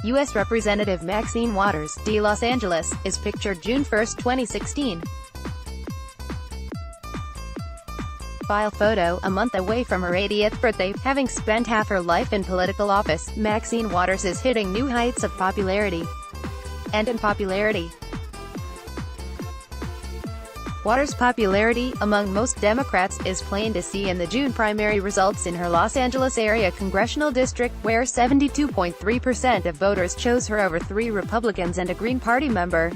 U.S. Representative Maxine Waters, D. Los Angeles, is pictured June 1, 2016. File photo. A month away from her 80th birthday, having spent half her life in political office, Maxine Waters is hitting new heights of popularity and unpopularity. Waters' popularity among most Democrats is plain to see in the June primary results in her Los Angeles area congressional district, where 72.3% of voters chose her over 3 Republicans and a Green Party member.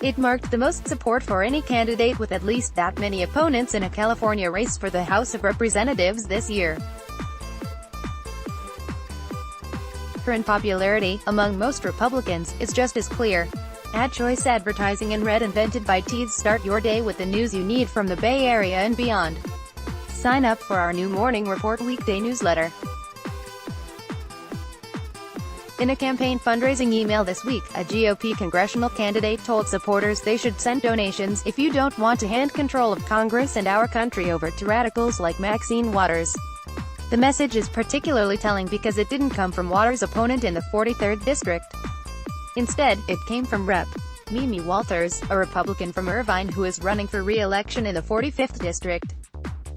It marked the most support for any candidate with at least that many opponents in a California race for the House of Representatives this year. Her unpopularity among most Republicans is just as clear. Ad choice advertising in red invented by Tees. Start your day with the news you need from the Bay Area and beyond. Sign up for our new Morning Report weekday newsletter. In a campaign fundraising email this week, a GOP congressional candidate told supporters they should send donations if you don't want to hand control of Congress and our country over to radicals like Maxine Waters. The message is particularly telling because it didn't come from Waters' opponent in the 43rd district. Instead, it came from Rep. Maxine Waters, a Republican from Irvine who is running for re-election in the 45th district.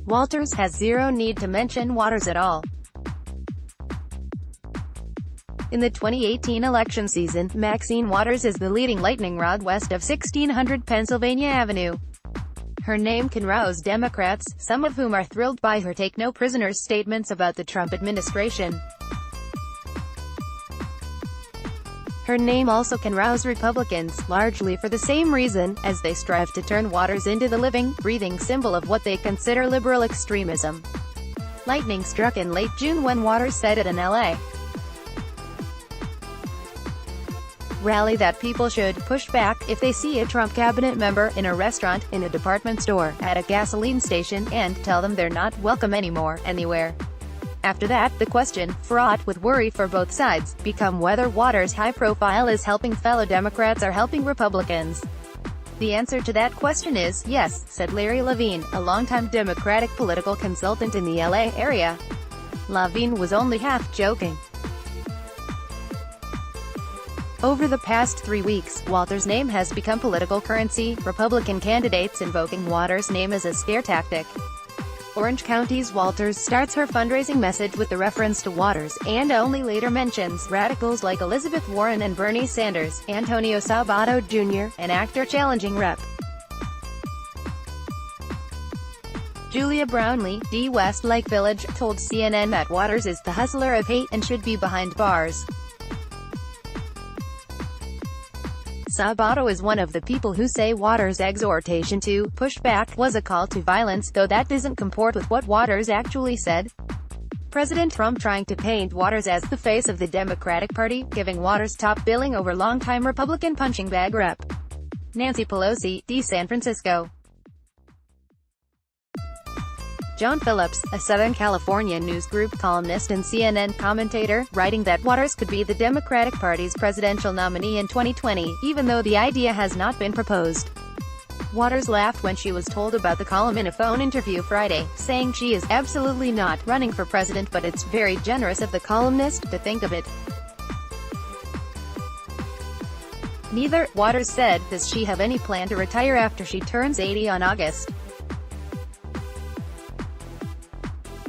Waters has zero need to mention Waters at all. In the 2018 election season, Maxine Waters is the leading lightning rod west of 1600 Pennsylvania Avenue. Her name can rouse Democrats, some of whom are thrilled by her take-no-prisoners statements about the Trump administration. Her name also can rouse Republicans, largely for the same reason, as they strive to turn Waters into the living, breathing symbol of what they consider liberal extremism. Lightning struck in late June when Waters said at an LA rally that people should push back if they see a Trump cabinet member in a restaurant, in a department store, at a gasoline station, and tell them they're not welcome anymore, anywhere. After that, the question, fraught with worry for both sides, became whether Waters' high profile is helping fellow Democrats or helping Republicans. The answer to that question is yes, said Larry Levine, a longtime Democratic political consultant in the LA area. Levine was only half joking. Over the past 3 weeks, Waters' name has become political currency, Republican candidates invoking Waters' name as a scare tactic. Orange County's Waters starts her fundraising message with the reference to Waters, and only later mentions radicals like Elizabeth Warren and Bernie Sanders. Antonio Sabato Jr., an actor challenging Rep. Julia Brownlee, D. Westlake Village, told CNN that Waters is the hustler of hate and should be behind bars. Sabato is one of the people who say Waters' exhortation to push back was a call to violence, though that doesn't comport with what Waters actually said. President Trump trying to paint Waters as the face of the Democratic Party, giving Waters top billing over longtime Republican punching bag Rep. Nancy Pelosi, D. San Francisco. John Phillips, a Southern California news group columnist and CNN commentator, writing that Waters could be the Democratic Party's presidential nominee in 2020, even though the idea has not been proposed. Waters laughed when she was told about the column in a phone interview Friday, saying she is absolutely not running for president, but it's very generous of the columnist to think of it. Neither, Waters said, does she have any plan to retire after she turns 80 on August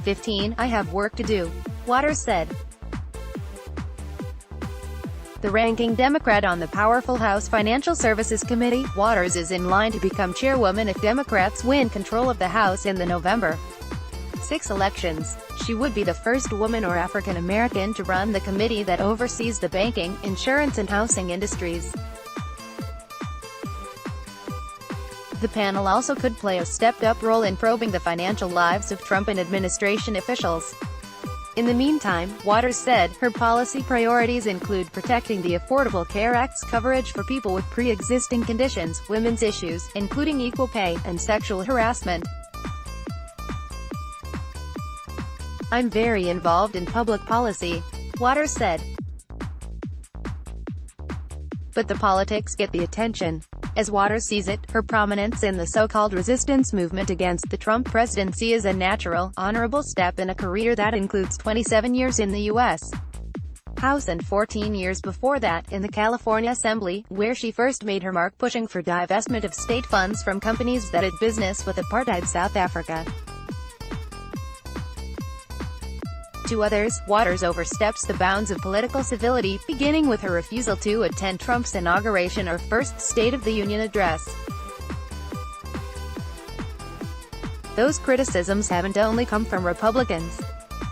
15, I have work to do, Waters said. The ranking Democrat on the powerful House Financial Services Committee, Waters is in line to become chairwoman if Democrats win control of the House in the November 6 elections. She would be the first woman or African American to run the committee that oversees the banking, insurance and housing industries. The panel also could play a stepped-up role in probing the financial lives of Trump and administration officials. In the meantime, Waters said, her policy priorities include protecting the Affordable Care Act's coverage for people with pre-existing conditions, women's issues, including equal pay, and sexual harassment. I'm very involved in public policy, Waters said. But the politics get the attention. As Waters sees it, her prominence in the so-called resistance movement against the Trump presidency is a natural, honorable step in a career that includes 27 years in the U.S. House and 14 years before that, in the California Assembly, where she first made her mark pushing for divestment of state funds from companies that did business with apartheid South Africa. To others, Waters oversteps the bounds of political civility, beginning with her refusal to attend Trump's inauguration or first State of the Union address. Those criticisms haven't only come from Republicans.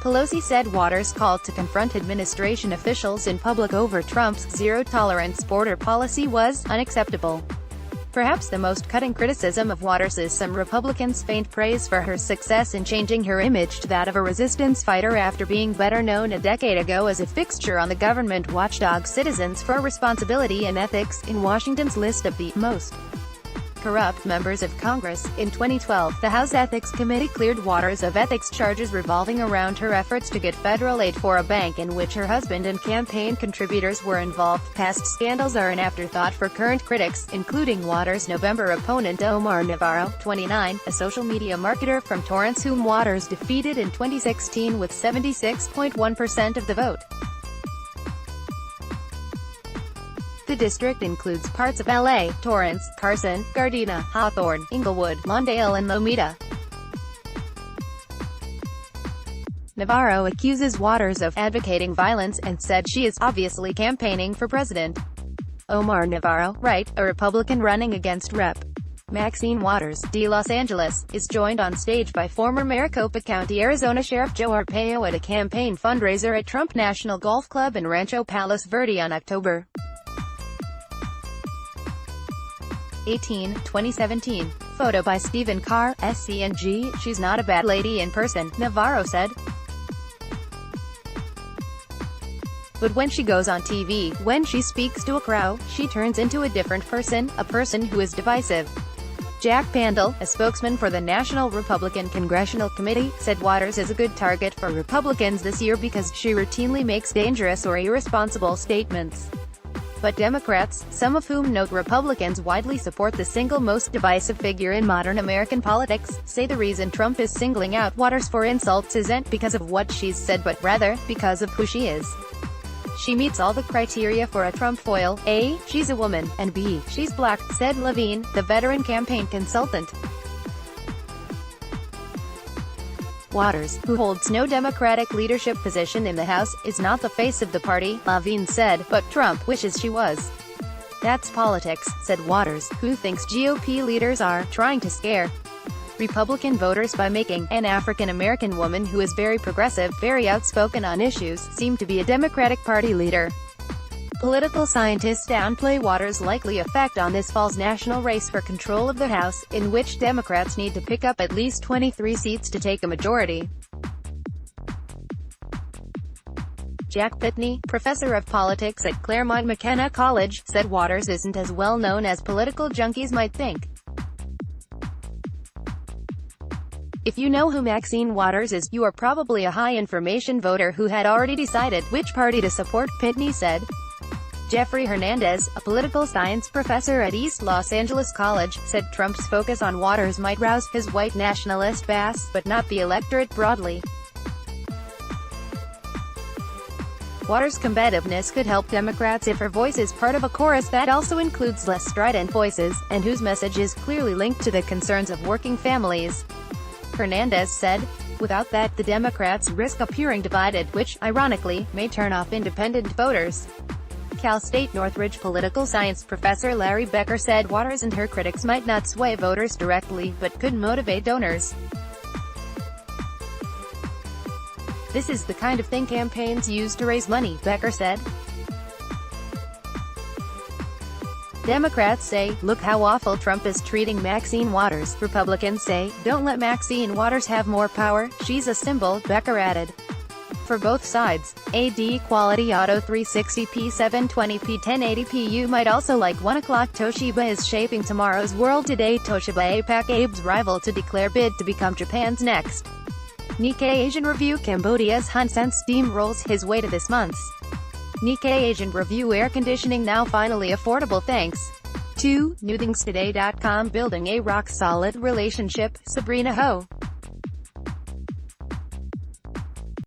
Pelosi said Waters' call to confront administration officials in public over Trump's zero-tolerance border policy was unacceptable. Perhaps the most cutting criticism of Waters is some Republicans' faint praise for her success in changing her image to that of a resistance fighter after being better known a decade ago as a fixture on the government watchdog Citizens for Responsibility and Ethics in Washington's list of the most corrupt members of Congress. In 2012, the House Ethics Committee cleared Waters of ethics charges revolving around her efforts to get federal aid for a bank in which her husband and campaign contributors were involved. Past scandals are an afterthought for current critics, including Waters' November opponent Omar Navarro, 29, a social media marketer from Torrance whom Waters defeated in 2016 with 76.1% of the vote. The district includes parts of LA, Torrance, Carson, Gardena, Hawthorne, Inglewood, Lawndale and Lomita. Navarro accuses Waters of advocating violence and said she is obviously campaigning for president. Omar Navarro, right, a Republican running against Rep. Maxine Waters, de Los Angeles, is joined on stage by former Maricopa County, Arizona Sheriff Joe Arpaio at a campaign fundraiser at Trump National Golf Club in Rancho Palos Verde on October 18, 2017. Photo by Stephen Carr, SCNG. She's not a bad lady in person, Navarro said. But when she goes on TV, when she speaks to a crowd, she turns into a different person, a person who is divisive. Jack Pandel, a spokesman for the National Republican Congressional Committee, said Waters is a good target for Republicans this year because she routinely makes dangerous or irresponsible statements. But Democrats, some of whom note Republicans widely support the single most divisive figure in modern American politics, say the reason Trump is singling out Waters for insults isn't because of what she's said but rather, because of who she is. She meets all the criteria for a Trump foil: A, she's a woman, and B, she's black, said Levine, the veteran campaign consultant. Waters, who holds no Democratic leadership position in the House, is not the face of the party, Levine said, but Trump wishes she was. That's politics, said Waters, who thinks GOP leaders are trying to scare Republican voters by making an African-American woman who is very progressive, very outspoken on issues, seem to be a Democratic Party leader. Political scientists downplay Waters' likely effect on this fall's national race for control of the House, in which Democrats need to pick up at least 23 seats to take a majority. Jack Pitney, professor of politics at Claremont McKenna College, said Waters isn't as well known as political junkies might think. If you know who Maxine Waters is, you are probably a high-information voter who had already decided which party to support, Pitney said. Jeffrey Hernandez, a political science professor at East Los Angeles College, said Trump's focus on Waters might rouse his white nationalist base, but not the electorate broadly. Waters' combativeness could help Democrats if her voice is part of a chorus that also includes less strident voices, and whose message is clearly linked to the concerns of working families. Hernandez said, without that, the Democrats risk appearing divided, which, ironically, may turn off independent voters. Cal State Northridge political science professor Larry Becker said Waters and her critics might not sway voters directly, but could motivate donors. This is the kind of thing campaigns use to raise money, Becker said. Democrats say, look how awful Trump is treating Maxine Waters. Republicans say, don't let Maxine Waters have more power, she's a symbol, Becker added. For both sides, AD Quality Auto 360p 720p 1080p. You might also like 1 o'clock. Toshiba is shaping tomorrow's world today. Toshiba APAC Abe's rival to declare bid to become Japan's next Nikkei Asian Review. Cambodia's Hun Sen steam rolls his way to this month's Nikkei Asian Review. Air conditioning now finally affordable thanks to newthingstoday.com. Building a rock-solid relationship, Sabrina Ho.